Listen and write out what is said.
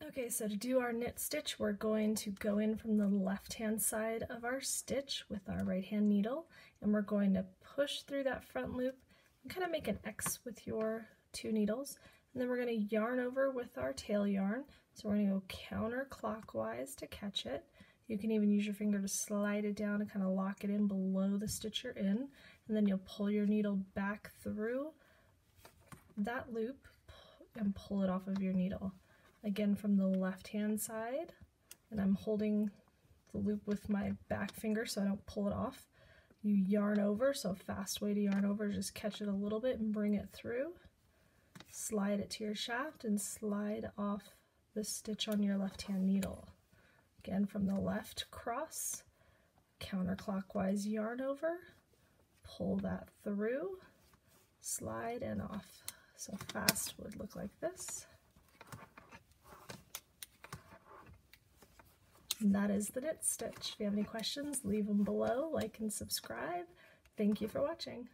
Okay, so to do our knit stitch, we're going to go in from the left-hand side of our stitch with our right-hand needle, and we're going to push through that front loop and kind of make an X with your 2 needles, and then we're going to yarn over with our tail yarn. So we're going to go counterclockwise to catch it. You can even use your finger to slide it down and kind of lock it in below the stitch you're in, and then you'll pull your needle back through that loop and pull it off of your needle. Again from the left-hand side, and I'm holding the loop with my back finger so I don't pull it off. You yarn over, so a fast way to yarn over is just catch it a little bit and bring it through. Slide it to your shaft and slide off the stitch on your left-hand needle. Again from the left cross, counterclockwise yarn over, pull that through, slide and off. So fast would look like this. And that is the knit stitch. If you have any questions, leave them below, like and subscribe. Thank you for watching.